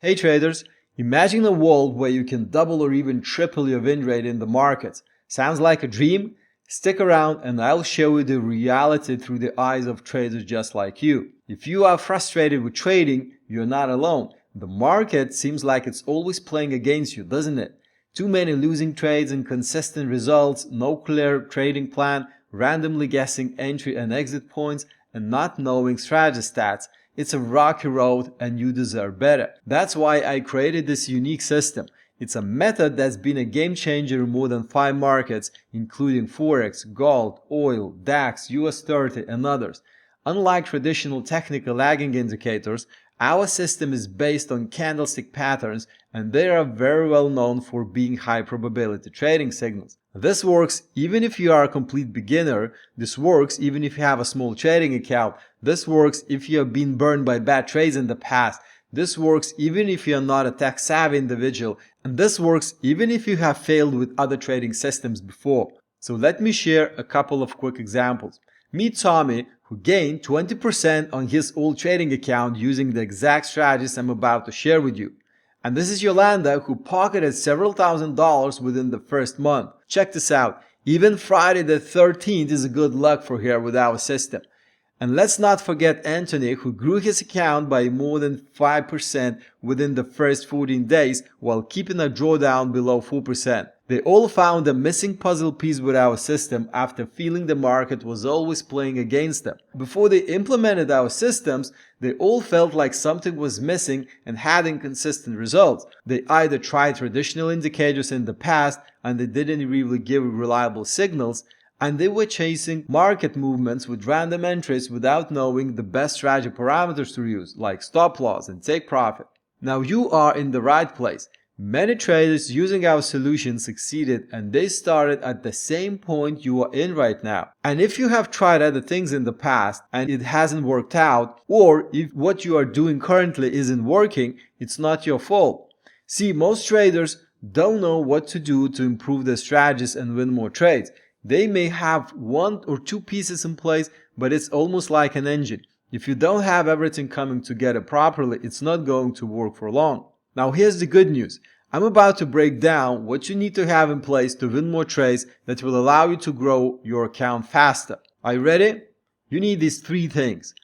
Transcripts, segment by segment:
Hey traders, imagine a world where you can double or even triple your win rate in the markets. Sounds like a dream? Stick around and I'll show you the reality through the eyes of traders just like you. If you are frustrated with trading, you're not alone. The market seems like it's always playing against you, doesn't it? Too many losing trades, inconsistent results, no clear trading plan, randomly guessing entry and exit points, and not knowing strategy stats. It's a rocky road and you deserve better. That's why I created this unique system. It's a method that's been a game changer in more than 5 markets, including Forex, gold, oil, DAX, US30 and others. Unlike traditional technical lagging indicators, our system is based on candlestick patterns and they are very well known for being high probability trading signals. This works even if you are a complete beginner. This works even if you have a small trading account. This works if you have been burned by bad trades in the past. This works even if you are not a tech-savvy individual. And this works even if you have failed with other trading systems before. So let me share a couple of quick examples. Meet Tommy, who gained 20% on his old trading account using the exact strategies I'm about to share with you. And this is Yolanda, who pocketed several $1,000s within the first month. Check this out. Even Friday the 13th is a good luck for her with our system. And let's not forget Anthony, who grew his account by more than 5% within the first 14 days while keeping a drawdown below 4%. They all found a missing puzzle piece with our system after feeling the market was always playing against them. Before they implemented our systems, they all felt like something was missing and had inconsistent results. They either tried traditional indicators in the past and they didn't really give reliable signals, and they were chasing market movements with random entries without knowing the best strategy parameters to use, like stop loss and take profit. Now you are in the right place. Many traders using our solution succeeded and they started at the same point you are in right now. And if you have tried other things in the past and it hasn't worked out, or if what you are doing currently isn't working, it's not your fault. See, most traders don't know what to do to improve their strategies and win more trades. They may have 1 or 2 pieces in place, but it's almost like an engine. If you don't have everything coming together properly, it's not going to work for long. Now here's the good news. I'm about to break down what you need to have in place to win more trades that will allow you to grow your account faster. Are you ready? You need these 3 things.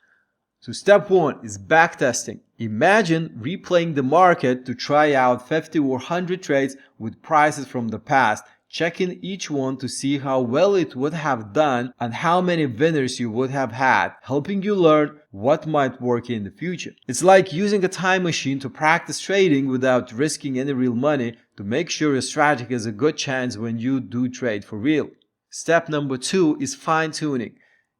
So step 1 is backtesting. Imagine replaying the market to try out 50 or 100 trades with prices from the past, checking each one to see how well it would have done and how many winners you would have had, helping you learn what might work in the future. It's like using a time machine to practice trading without risking any real money to make sure your strategy has a good chance when you do trade for real. Step number 2 is fine-tuning.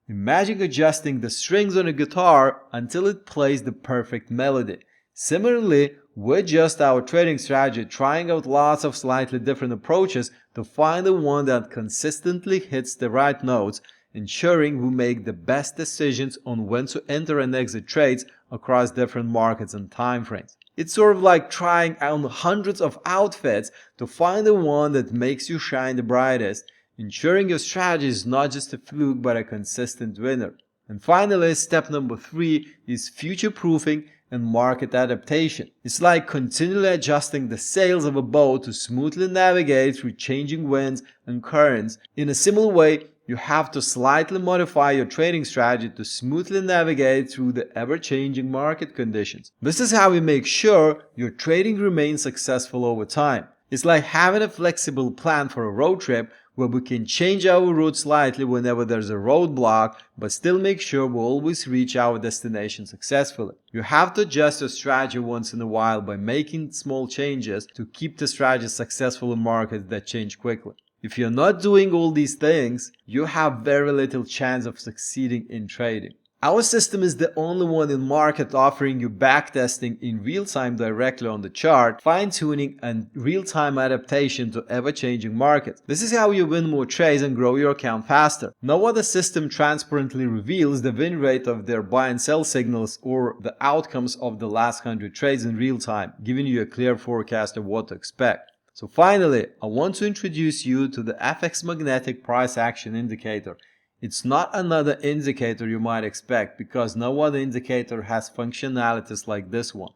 Imagine adjusting the strings on a guitar until it plays the perfect melody. Similarly, we adjust our trading strategy, trying out lots of slightly different approaches to find the one that consistently hits the right notes, ensuring we make the best decisions on when to enter and exit trades across different markets and time frames. It's sort of like trying on hundreds of outfits to find the one that makes you shine the brightest, ensuring your strategy is not just a fluke but a consistent winner. And finally, step number 3 is future-proofing and market adaptation. It's like continually adjusting the sails of a boat to smoothly navigate through changing winds and currents. In a similar way, you have to slightly modify your trading strategy to smoothly navigate through the ever-changing market conditions. This is how we make sure your trading remains successful over time. It's like having a flexible plan for a road trip where we can change our route slightly whenever there's a roadblock, but still make sure we always reach our destination successfully. You have to adjust your strategy once in a while by making small changes to keep the strategy successful in markets that change quickly. If you're not doing all these things, you have very little chance of succeeding in trading. Our system is the only one in market offering you backtesting in real time directly on the chart, fine-tuning and real-time adaptation to ever-changing markets. This is how you win more trades and grow your account faster. No other system transparently reveals the win rate of their buy and sell signals or the outcomes of the last 100 trades in real time, giving you a clear forecast of what to expect. So finally, I want to introduce you to the FX Magnetic Price Action Indicator. It's not another indicator you might expect because no other indicator has functionalities like this one.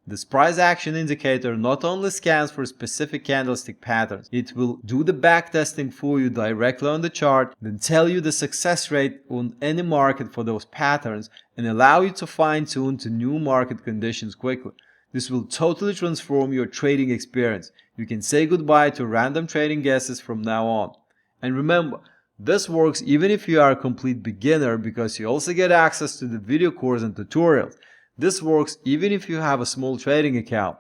This price action indicator not only scans for specific candlestick patterns, it will do the backtesting for you directly on the chart, then tell you the success rate on any market for those patterns and allow you to fine-tune to new market conditions quickly. This will totally transform your trading experience. You can say goodbye to random trading guesses from now on. And remember, this works even if you are a complete beginner because you also get access to the video course and tutorials. This works even if you have a small trading account.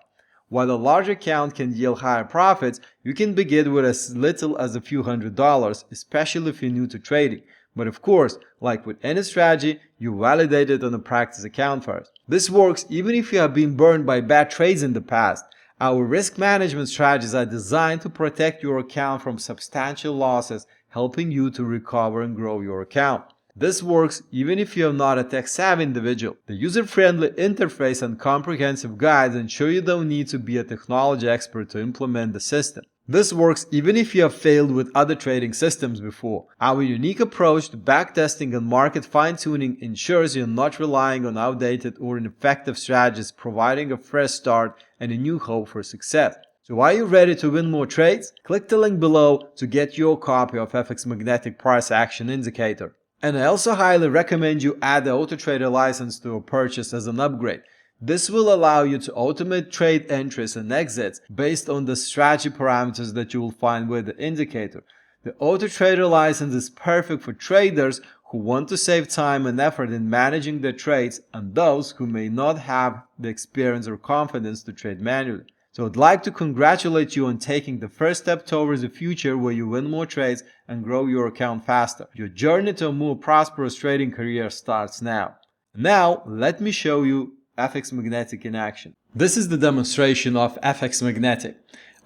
While a large account can yield higher profits, you can begin with as little as a few $100s, especially if you're new to trading. But of course, like with any strategy, you validate it on a practice account first. This works even if you have been burned by bad trades in the past. Our risk management strategies are designed to protect your account from substantial losses, helping you to recover and grow your account. This works even if you are not a tech-savvy individual. The user-friendly interface and comprehensive guides ensure you don't need to be a technology expert to implement the system. This works even if you have failed with other trading systems before. Our unique approach to backtesting and market fine-tuning ensures you're not relying on outdated or ineffective strategies, providing a fresh start and a new hope for success. So are you ready to win more trades? Click the link below to get your copy of FX Magnetic Price Action Indicator. And I also highly recommend you add the AutoTrader license to a purchase as an upgrade. This will allow you to automate trade entries and exits based on the strategy parameters that you will find with the indicator. The AutoTrader license is perfect for traders who want to save time and effort in managing their trades and those who may not have the experience or confidence to trade manually. So I'd like to congratulate you on taking the first step towards a future where you win more trades and grow your account faster. Your journey to a more prosperous trading career starts now. Now, let me show you FX Magnetic in action. This is the demonstration of FX Magnetic.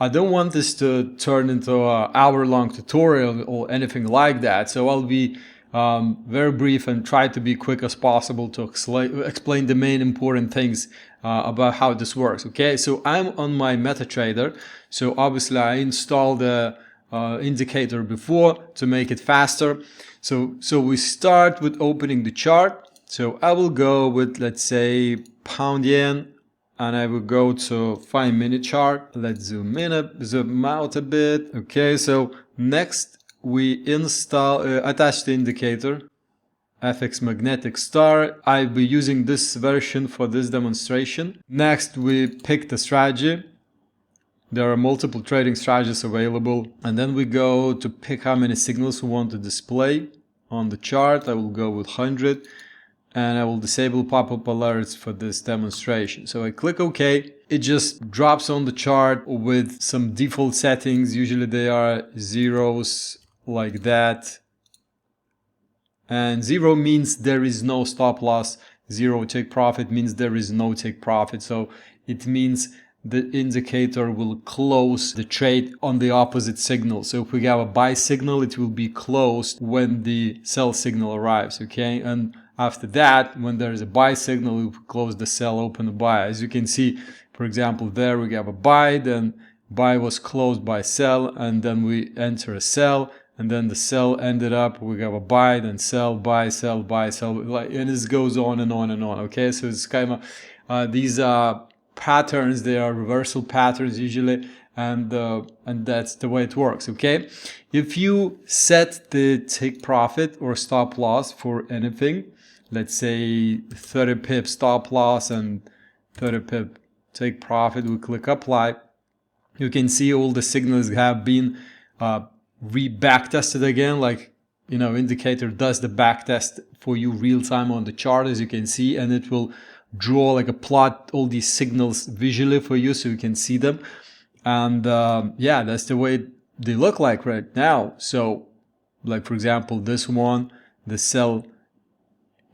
I don't want this to turn into an hour-long tutorial or anything like that, so I'll be very brief and try to be quick as possible to explain the main important things about how this works. Okay, so I'm on my MetaTrader, so obviously I installed the indicator before to make it faster. So we start with opening the chart. So I will go with, let's say, pound yen, and I will go to 5-minute chart. Let's zoom out a bit. Okay, so next we attach the indicator, FX Magnetic Star. I'll be using this version for this demonstration. Next, we pick the strategy. There are multiple trading strategies available. And then we go to pick how many signals we want to display on the chart. I will go with 100. And I will disable pop-up alerts for this demonstration. So I click OK. It just drops on the chart with some default settings. Usually they are zeros like that. And 0 means there is no stop loss. 0 take profit means there is no take profit. So it means the indicator will close the trade on the opposite signal. So if we have a buy signal, it will be closed when the sell signal arrives. Okay, and after that, when there is a buy signal, we will close the sell, open the buy. As you can see, for example, there we have a buy, then buy was closed by sell, and then we enter a sell, and then the sell ended up, we have a buy, then sell, buy, sell, and this goes on and on and on. Okay, so it's kind of these patterns, they are reversal patterns usually, and that's the way it works. Okay, if you set the take profit or stop loss for anything, let's say 30 pip stop loss and 30 pip take profit, we click apply. You can see all the signals have been re-backtested again, like, you know, indicator does the backtest for you real time on the chart, as you can see, and it will draw like a plot all these signals visually for you so you can see them. And yeah, that's the way they look like right now. So like, for example, this one, the sell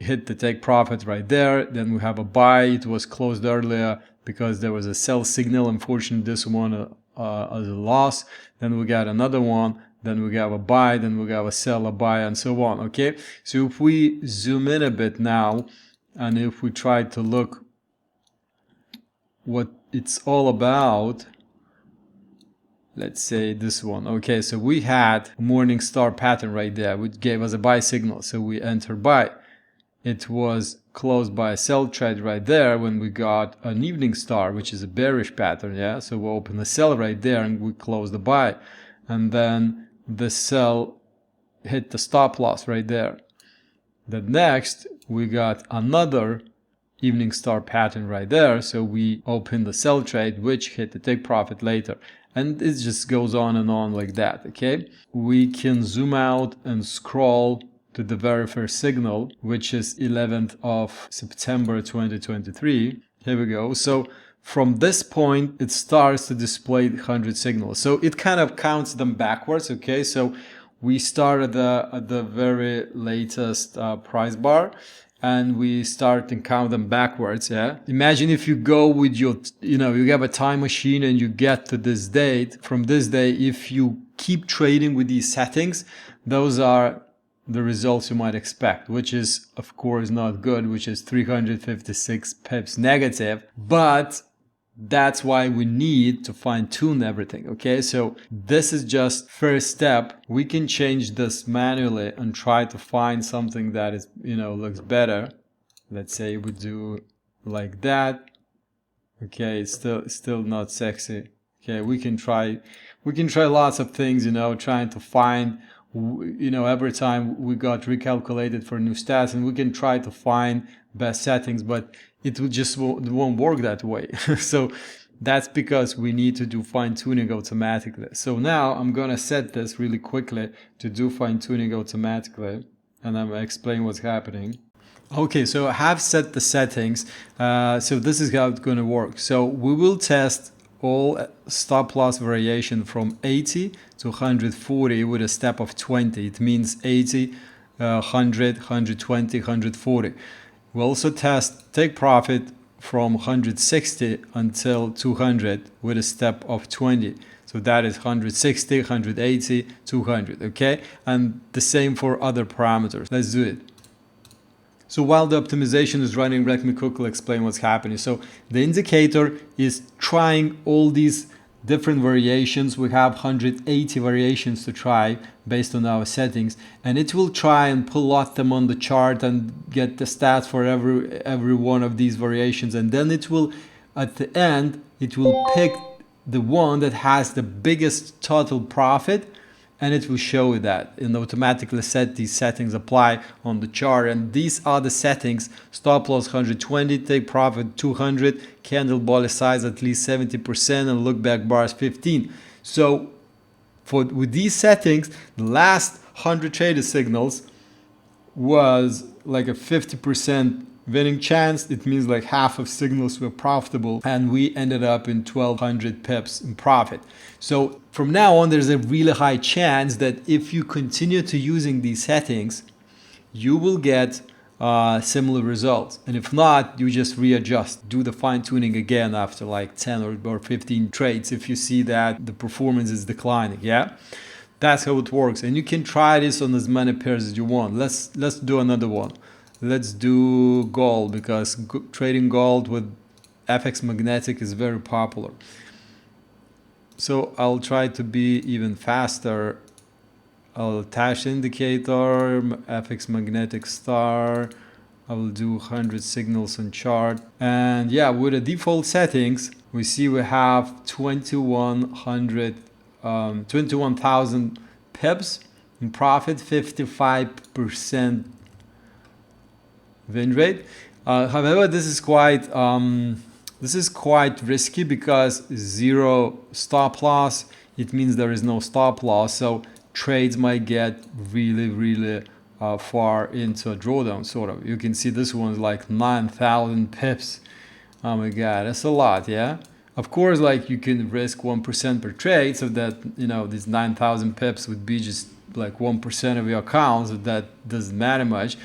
hit the take profit right there. Then we have a buy. It was closed earlier because there was a sell signal. Unfortunately, this one as a loss. Then we got another one. Then we have a buy. Then we have a sell, a buy, and so on. Okay. So if we zoom in a bit now, and if we try to look what it's all about, let's say this one. Okay. So we had a morning star pattern right there, which gave us a buy signal. So we enter buy. it was closed by a sell trade right there when we got an evening star, which is a bearish pattern, yeah? So we open the sell right there and we close the buy. And then the sell hit the stop loss right there. Then next, we got another evening star pattern right there. So we open the sell trade, which hit the take profit later. And it just goes on and on like that, okay? We can zoom out and scroll to the very first signal, which is 11th of September 2023. Here we go. So from this point, it starts to display 100 signals. So it kind of counts them backwards, okay? So we start at the very latest price bar, and we start and count them backwards, yeah? Imagine if you go with your, you have a time machine and you get to this date. From this day, if you keep trading with these settings, those are the results you might expect, which is, of course, not good, which is 356 pips negative. But that's why we need to fine tune everything, okay? So this is just first step. We can change this manually and try to find something that is, looks better. Let's say we do like that. Okay, it's still not sexy. Okay, we can try lots of things, trying to find, every time we got recalculated for new stats, and we can try to find best settings, but it won't work that way. So that's because we need to do fine tuning automatically. So now I'm gonna set this really quickly to do fine tuning automatically, and I'm gonna explain what's happening. Okay, so I have set the settings. So this is how it's gonna work. So we will test all stop loss variation from 80 to 140 with a step of 20. It means 80, 100, 120, 140. We'll also test take profit from 160 until 200 with a step of 20. So that is 160, 180, 200, okay? And the same for other parameters. Let's do it. So while the optimization is running, let me quickly explain what's happening. So the indicator is trying all these different variations. We have 180 variations to try based on our settings, and it will try and plot them on the chart and get the stats for every one of these variations. And then it will, at the end, it will pick the one that has the biggest total profit, and it will show you that, and automatically set these settings apply on the chart. And these are the settings: stop loss 120, take profit 200, candle body size at least 70%, and look back bars 15. So with these settings, the last 100 traded signals was like a 50% winning chance. It means like half of signals were profitable, and we ended up in 1200 pips in profit. So from now on, there's a really high chance that if you continue to using these settings, you will get similar results. And if not, you just readjust, do the fine tuning again after like 10 or 15 trades if you see that the performance is declining, yeah? That's how it works. And you can try this on as many pairs as you want. Let's do another one. Let's do gold, because trading gold with FX magnetic is very popular. So I'll try to be even faster. I'll attach indicator, FX magnetic star. I will do 100 signals on chart. And yeah, with the default settings, we see we have 21,000 pips in profit, 55% win rate. However, this is quite risky because zero stop loss. It means there is no stop loss, so trades might get really far into a drawdown, sort of. You can see this one's like 9,000 pips. Oh my god, that's a lot, yeah? Of course, like you can risk 1% per trade, so that, these 9,000 pips would be just like 1% of your account, so that doesn't matter much.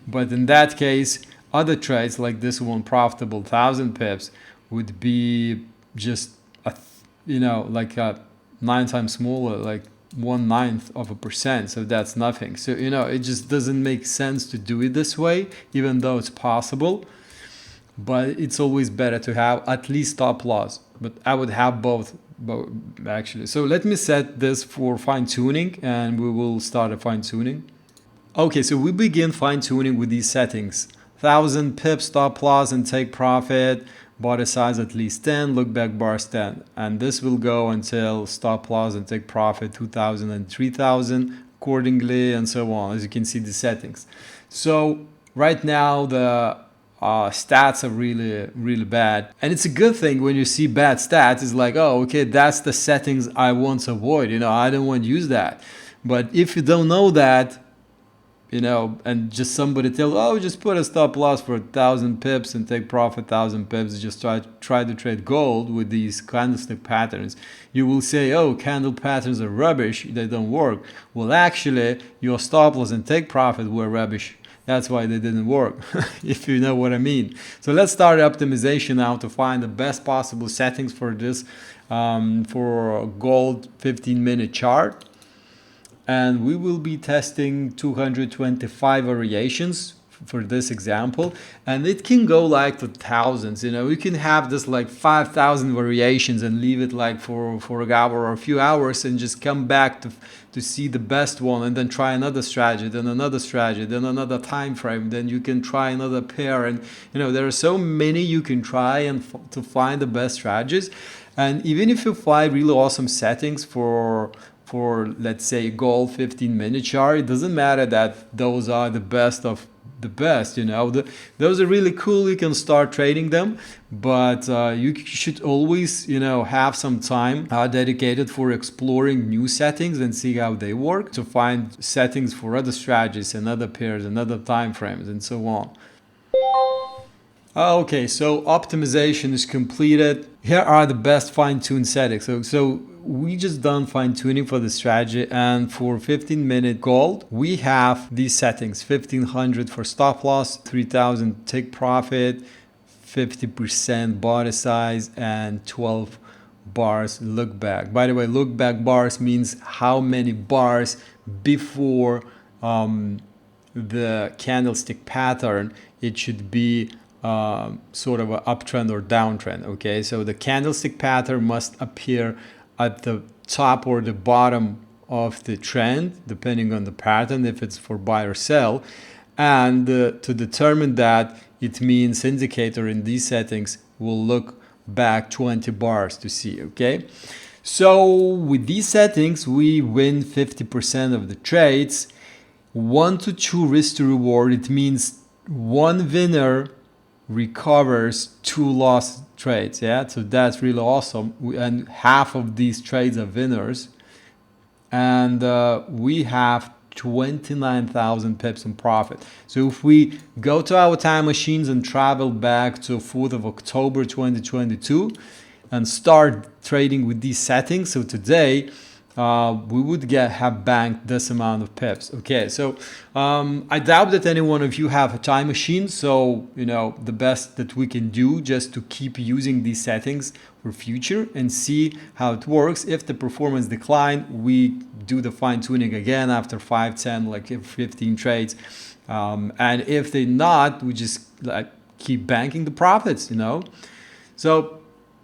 But in that case, other trades like this one, profitable 1,000 pips, would be just like a 9 times smaller, like 1/9 of a percent. So that's nothing. So it just doesn't make sense to do it this way, even though it's possible. But it's always better to have at least stop loss. But I would have both actually. So let me set this for fine tuning, and we will start a fine tuning. Okay, so we begin fine-tuning with these settings. 1000 pips stop loss and take profit, body size at least 10, look back bars 10. And this will go until stop loss and take profit 2000 and 3000 accordingly, and so on, as you can see the settings. So right now the stats are really bad, and it's a good thing when you see bad stats. It's like, oh, okay, that's the settings I want to avoid, I don't want to use that. But if you don't know that, and just somebody tell, oh, just put a stop loss for 1000 pips and take profit 1000 pips, just try to trade gold with these candlestick patterns, you will say, oh, candle patterns are rubbish, they don't work. Well, actually, your stop loss and take profit were rubbish. That's why they didn't work, if you know what I mean. So let's start optimization now to find the best possible settings for this, for gold 15-minute chart. And we will be testing 225 variations for this example, and it can go like to thousands. We can have this like 5,000 variations and leave it like for an hour or a few hours and just come back to see the best one, and then try another strategy, then another strategy, then another time frame, then you can try another pair, and there are so many you can try and to find the best strategies. And even if you find really awesome settings for let's say gold 15-minute chart, it doesn't matter that those are the best of the best. Those are really cool, you can start trading them, but you should always have some time dedicated for exploring new settings and see how they work, to find settings for other strategies and other pairs and other time frames and so on. Okay, so optimization is completed. Here are the best fine-tuned settings. So we just done fine-tuning for the strategy, and for 15-minute gold, we have these settings: 1500 for stop loss, 3000 take profit, 50% body size, and 12 bars look back. By the way, look back bars means how many bars before the candlestick pattern it should be sort of an uptrend or downtrend. Okay, so the candlestick pattern must appear at the top or the bottom of the trend, depending on the pattern, if it's for buy or sell. And to determine that, it means indicator in these settings will look back 20 bars to see. Okay, so with these settings, we win 50% of the trades. 1 to 2 risk to reward. It means one winner recovers 2 lost trades. Yeah, so that's really awesome, and half of these trades are winners, and we have 29,000 pips in profit. So if we go to our time machines and travel back to 4th of October 2022 and start trading with these settings, so today we would have banked this amount of pips. Okay, so I doubt that any one of you have a time machine, so the best that we can do just to keep using these settings for future and see how it works. If the performance decline, we do the fine-tuning again after 5, 10, like 15 trades, and if they not, we just keep banking the profits. So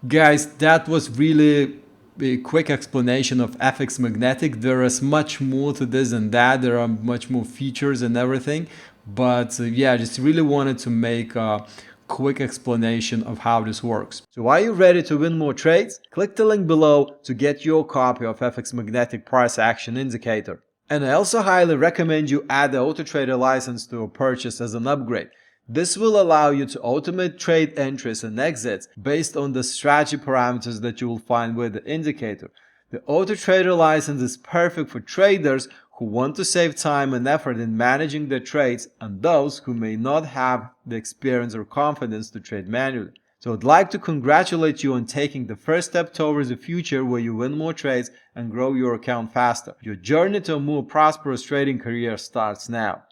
guys, that was really a quick explanation of FX Magnetic. There is much more to this than that. There are much more features and everything, but yeah, I just really wanted to make a quick explanation of how this works. So are you ready to win more trades? Click the link below to get your copy of FX Magnetic Price Action Indicator. And I also highly recommend you add the AutoTrader license to your purchase as an upgrade. This will allow you to automate trade entries and exits based on the strategy parameters that you will find with the indicator. The AutoTrader license is perfect for traders who want to save time and effort in managing their trades, and those who may not have the experience or confidence to trade manually. So I'd like to congratulate you on taking the first step towards a future where you win more trades and grow your account faster. Your journey to a more prosperous trading career starts now.